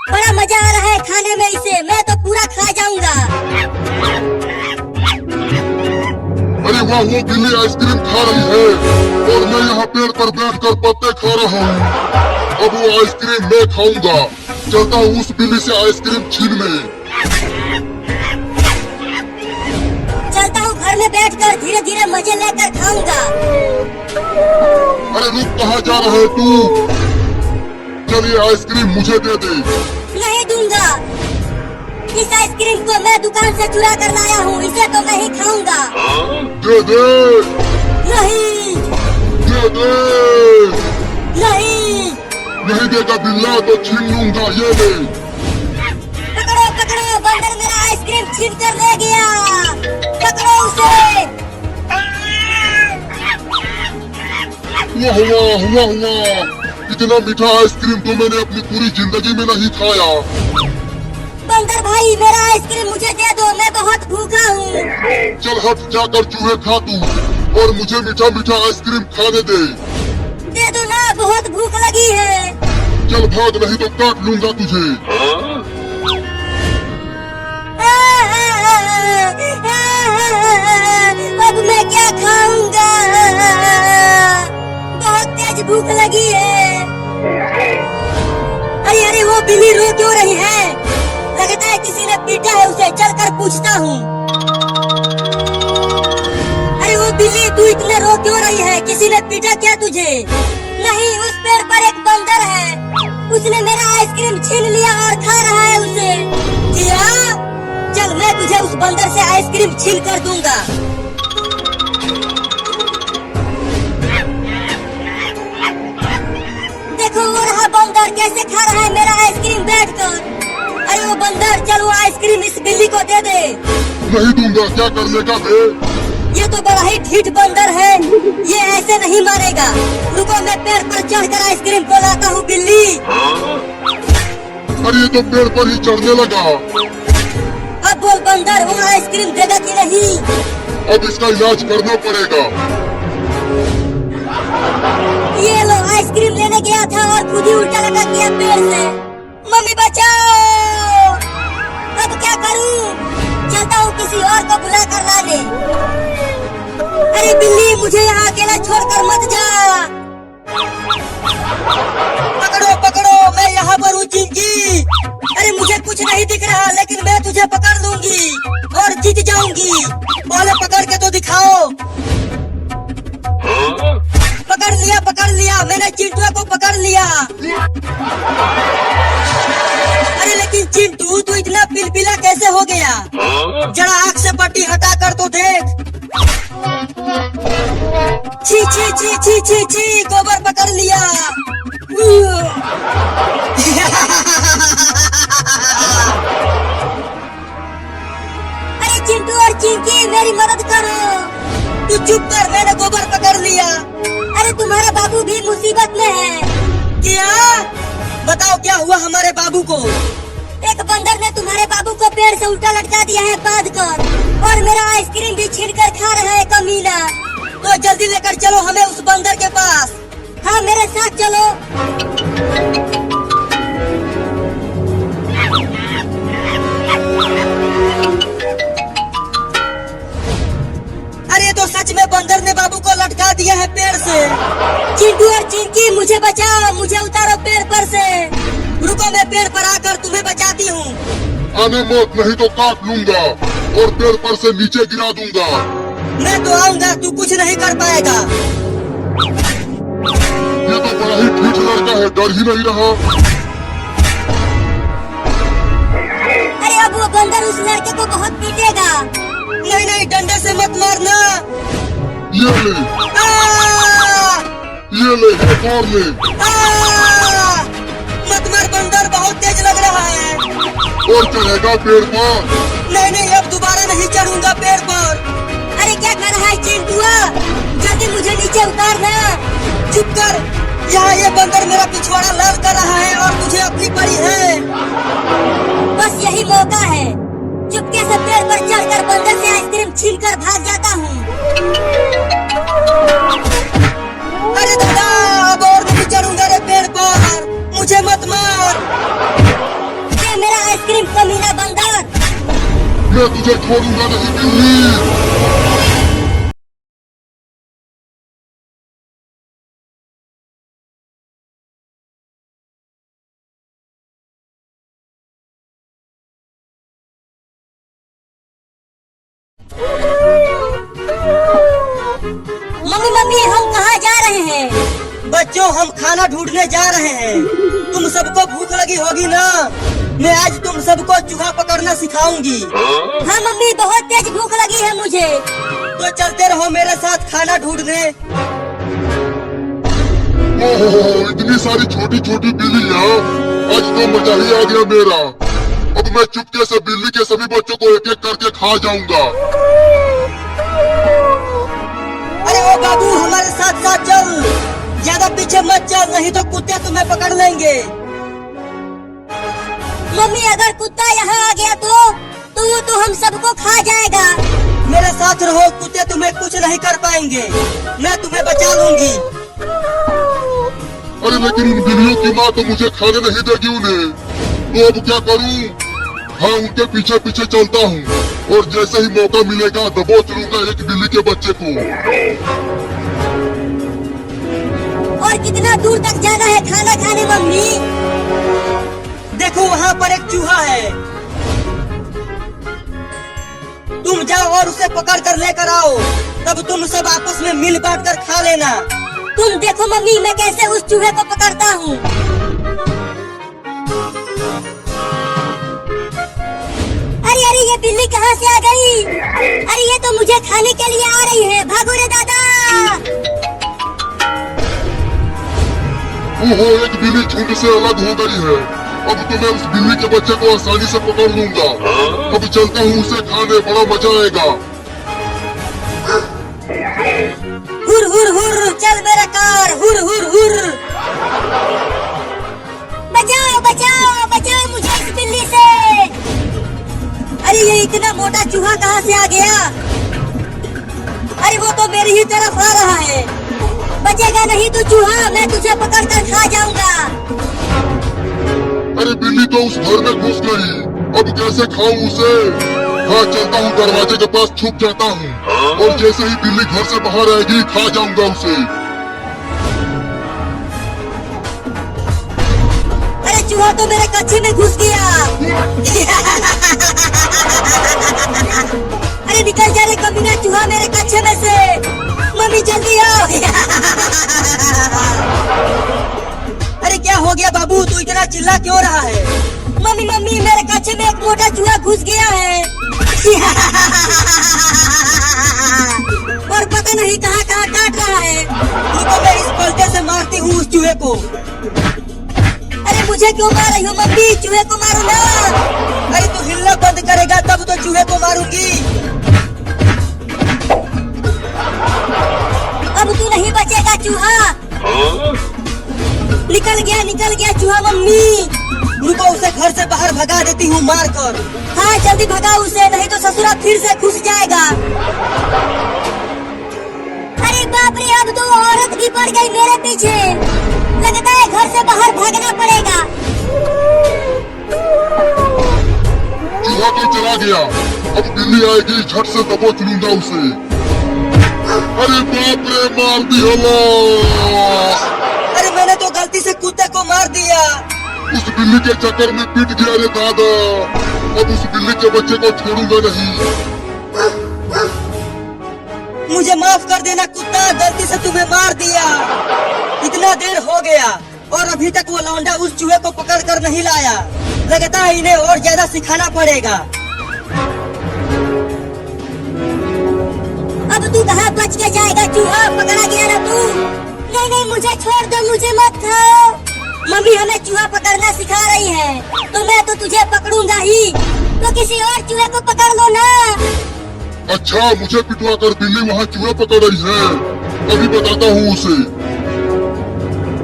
बड़ा मजा आ रहा है खाने में इसे, मैं तो पूरा खा जाऊंगा। अरे वाह, वो बिल्ली आइसक्रीम खा रही है और मैं यहाँ पेड़ पर बैठकर पत्ते खा रहा हूँ। अब वो आइसक्रीम मैं खाऊंगा। चलता हूँ उस बिल्ली से आइसक्रीम छीनने। चलता हूँ घर में बैठकर धीरे धीरे मजे लेकर खाऊंगा। अरे रुक, कहाँ जा रहा है तू? चलिए आइसक्रीम मुझे दे दे। नहीं दूंगा। इस आइसक्रीम को मैं दुकान से चुरा कर लाया हूँ, इसे तो मैं ही खाऊंगा। दे दे। नहीं। दे दे। नहीं। नहीं देगा बिल्ला तो छीन लूंगा, ये ले। पकड़ो पकड़ो, बंदर मेरा आइसक्रीम छीन कर ले गया। पकड़ो उसे। हुआ। इतना मीठा आइसक्रीम तो मैंने अपनी पूरी जिंदगी में नहीं खाया। बंदर भाई, मेरा आइसक्रीम मुझे दे दो, मैं बहुत भूखा हूँ। चल हट, जाकर चूहे खा तू और मुझे मीठा मीठा आइसक्रीम खाने दे। दे दो ना, बहुत भूख लगी है। चल भाग, नहीं तो काट लूंगा तुझे। अब मैं क्या खाऊंगा? बहुत तेज भूख लगी है। अरे अरे, वो बिल्ली रो क्यों रही है? लगता है किसी ने पीटा है उसे, चलकर पूछता हूँ। अरे वो बिल्ली, तू इतने रो क्यों रही है? किसी ने पीटा क्या तुझे? नहीं, उस पेड़ पर एक बंदर है, उसने मेरा आइसक्रीम छीन लिया और खा रहा है उसे। क्या? चल मैं तुझे उस बंदर से आइसक्रीम छीन कर दूंगा। देखो वो रहा बंदर, कैसे खा रहा है मेरा आइसक्रीम बैठकर। अरे वो बंदर, चल वो आइसक्रीम इस बिल्ली को दे दे। नहीं दूंगा, क्या करने का बे? ये तो बड़ा ही ढीठ बंदर है, ये ऐसे नहीं मारेगा। रुको, मैं पेड़ पर चढ़कर आइसक्रीम को लाता हूँ बिल्ली। अरे ये तो पेड़ पर ही चढ़ने लगा। अब बोल बंदर, वो आइसक्रीम देगा कि नहीं? अब इसका इलाज करना पड़ेगा। ये लो, आइसक्रीम लेने गया था और खुद ही उल्टा लटक गया पेड़ से। मम्मी बचाओ। अब क्या करूं? चलता हूँ किसी और को बुला कर लाने। अरे बिल्ली, मुझे यहाँ अकेला छोड़कर मत जा। पकड़ो पकड़ो, मैं यहाँ पर हूँ चिंकी। अरे मुझे कुछ नहीं दिख रहा, लेकिन मैं तुझे पकड़ लूंगी और जीत जाऊंगी। पहले पकड़ के तो दिखाओ। पकड़ लिया, मैंने चिंटुआ को पकड़ लिया। अरे लेकिन चिंटू, तू इतना पिलपिला कैसे हो गया? जरा आँख से पट्टी हटा कर तो देख। छी छी छी छी छी छी, गोबर पकड़ लिया। अरे चिंटू और चिंकी, मेरी मदद करो। तू चुप कर, मैंने गोबर पकड़ लिया। अरे तुम्हारा बाबू भी मुसीबत में है। क्या? बताओ क्या हुआ हमारे बाबू को? एक बंदर ने तुम्हारे बाबू को पेड़ से उल्टा लटका दिया है बांध कर, और मेरा आइसक्रीम भी छीन कर खा रहा है कमीना। तो जल्दी लेकर चलो हमें उस बंदर के पास। हाँ, मेरे साथ चलो। अरे तो सच में बंदर ने बाबू को लटका दिया है पेड़ से। चिंटू और चिंकी, मुझे बचाओ, मुझे उतारो पेड़ पर से। रुको, मैं पेड़ पर आकर तुम्हें बचाती हूँ। आने मत, नहीं तो काट लूंगा और पेड़ पर से नीचे गिरा दूंगा। मैं तो आऊंगा, तू कुछ नहीं कर पाएगा। ये तो बड़ा ही ढीठ लड़का है, डर ही नहीं रहा। अरे अब वो बंदर उस लड़के को बहुत पीटेगा। नहीं नहीं, डंडे से मत मारना। ये ले, एक और ले। मत मार बंदर, बहुत तेज लग रहा है। और चढ़ेगा पेड़ पर? नहीं नहीं, अब दोबारा नहीं चढ़ूंगा पेड़ पर। अरे क्या कर रहा है चिंटुआ? जल्दी मुझे नीचे उतारना। चुप कर, यहाँ ये बंदर मेरा पिछवाड़ा लाल कर रहा है और तुझे अपनी पड़ी है। बस यही मौका है, चुपके से पेड़ पर चढ़कर बंदर से आइसक्रीम छीनकर भाग जाता हूँ। अरे दादा, अब और नहीं चढ़ूंगा रे पेड़ पर, मुझे मत मार। छोड़ूंगा नहीं बिल्ली। मम्मी मम्मी हम कहाँ जा रहे हैं? बच्चों हम खाना ढूंढने जा रहे हैं। तुम सबको भूख लगी होगी ना? मैं आज तुम सबको चूहा पकड़ना सिखाऊंगी। हाँ मम्मी बहुत तेज भूख लगी है मुझे। तो चलते रहो मेरे साथ खाना ढूंढने। ओहो, इतनी सारी छोटी छोटी बिल्लियाँ, आज तो मजा ही आ गया मेरा। अब मैं चुपके से बिल्ली के सभी बच्चों को एक एक करके खा जाऊंगा। अरे ओ बाबू हमारे साथ साथ चल, ज्यादा पीछे मत चल नहीं तो कुत्ते तुम्हें पकड़ लेंगे। मम्मी अगर कुत्ता यहाँ आ गया तो वो तो हम सबको खा जाएगा। मेरे साथ रहो, कुत्ते तुम्हें कुछ नहीं कर पाएंगे, मैं तुम्हें बचा लूंगी। अरे लेकिन उन बिल्लियों की माँ तो मुझे खाने नहीं देगी उन्हें, तो अब क्या करूँ? हाँ उनके पीछे पीछे चलता हूँ और जैसे ही मौका मिलेगा दबोच लूंगा एक बिल्ली के बच्चे को। और कितना दूर तक जाना है खाना खाने मम्मी? देखो वहाँ पर एक चूहा है, तुम जाओ और उसे पकड़ कर लेकर आओ, तब तुम सब आपस में मिल बांट कर खा लेना। तुम देखो मम्मी मैं कैसे उस चूहे को पकड़ता हूँ। अरे अरे ये बिल्ली कहाँ से आ गई? अरे ये तो मुझे खाने के लिए आ रही है, भागो रे दादा। ओहो, एक बिल्ली झुंड से अलग हो गई है। अब तो मैं उस बिल्ली के बच्चे को आसानी से पकड़ लूंगा। अब चलता हूँ उसे खाने, बड़ा मजा आएगा। हुर हुर हुर चल मेरा कार, हुर हुर हुर। बचाओ बचाओ बचाओ मुझे इस बिल्ली से। अरे ये इतना मोटा चूहा कहाँ से आ गया? अरे वो तो मेरी ही तरफ आ रहा है। बचेगा नहीं तो चूहा, मैं तुझे पकड़कर खा जाऊंगा। अरे बिल्ली तो उस घर में घुस गई, अब कैसे खाऊं उसे? हाँ चलता हूँ, दरवाजे के पास छुप जाता हूँ और जैसे ही बिल्ली घर से बाहर आएगी खा जाऊंगा उसे। अरे चूहा तो मेरे कच्छे में घुस गया। अरे निकल जा रे कमीना चूहा मेरे कच्छे में से। मम्मी जल्दी आओ। अरे क्या हो गया बाबू, तू इतना चिल्ला क्यों रहा है? मम्मी मम्मी मेरे कच्छे में एक मोटा चूहा घुस गया है। और पता नहीं कहाँ कहाँ काट रहा है। रुको मैं इस पलटे से मारती हूँ उस चूहे को। अरे मुझे क्यों मार रही हो मम्मी? चूहे को मारो ना। अरे तू हिलना बंद करेगा तब तो चूहे को मारूंगी। अब तू नहीं बचेगा चूहा। निकल गया चूहा मम्मी। रुको उसे घर से बाहर भगा देती हूँ मार कर। हाँ जल्दी भगाओ उसे, नहीं तो ससुरा फिर से घुस जाएगा। अरे बाप रे, अब तो औरत भी पड़ गई मेरे पीछे। लगता है घर से बाहर भागना पड़ेगा। चूहा तो चला गया, अब बिल्ली आएगी झट से दबोच लूंगा उसे। अरे बाप रे, मार दिया। अरे मैंने तो गलती से कुत्ते को मार दिया। उस बिल्ली के चक्कर में पिट गया रे दादा। अब उस बिल्ली के बच्चे को छोड़ूंगा नहीं। मुझे माफ कर देना कुत्ता, गलती से तुम्हें मार दिया। इतना देर हो गया और अभी तक वो लौंडा उस चूहे को पकड़ कर नहीं लाया। लगता है इन्हें और ज्यादा सिखाना पड़ेगा। अब तू कहाँ बच के जाएगा? चूहा पकड़ा गया ना तू। नहीं नहीं मुझे छोड़ दो, मुझे मत खाओ। मम्मी हमें चूहा पकड़ना सिखा रही है, तो मैं तो तुझे पकड़ूंगा ही। तो किसी और चूहे को पकड़ लो ना। अच्छा, मुझे पिटवा कर बिल्ली वहाँ चूहे पकड़ रही है, अभी बताता हूँ उसे।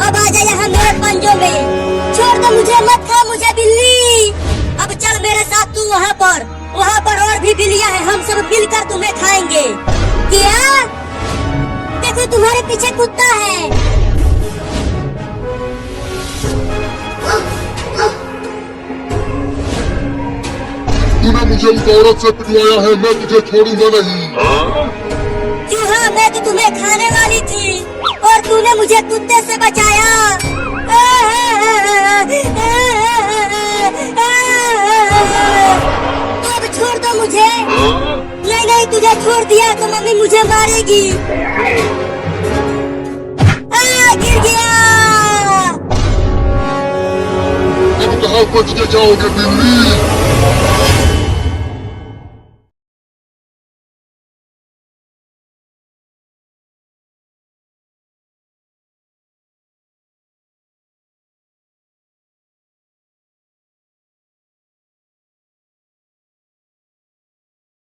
अब आ जा यहाँ मेरे पंजों में। छोड़ दो मुझे, मत खा मुझे बिल्ली। अब चल मेरे साथ तू वहाँ पर और भी बिल्लियाँ हैं, हम सब मिलकर तुम्हें खाएंगे। क्या? देखो तुम्हारे पीछे कुत्ता है। तूने मुझे उस औरत से पिटवाया है, मैं तुझे छोड़ूंगा नहीं। चूहा, मैं तो तुम्हें खाने वाली थी और तूने मुझे कुत्ते से बचाया। तो अब छोड़ दो मुझे। नहीं नहीं, तुझे छोड़ दिया तो मम्मी मुझे मारेगी। गिर गया। अब कहाँ बच के जाओगे बिल्ली?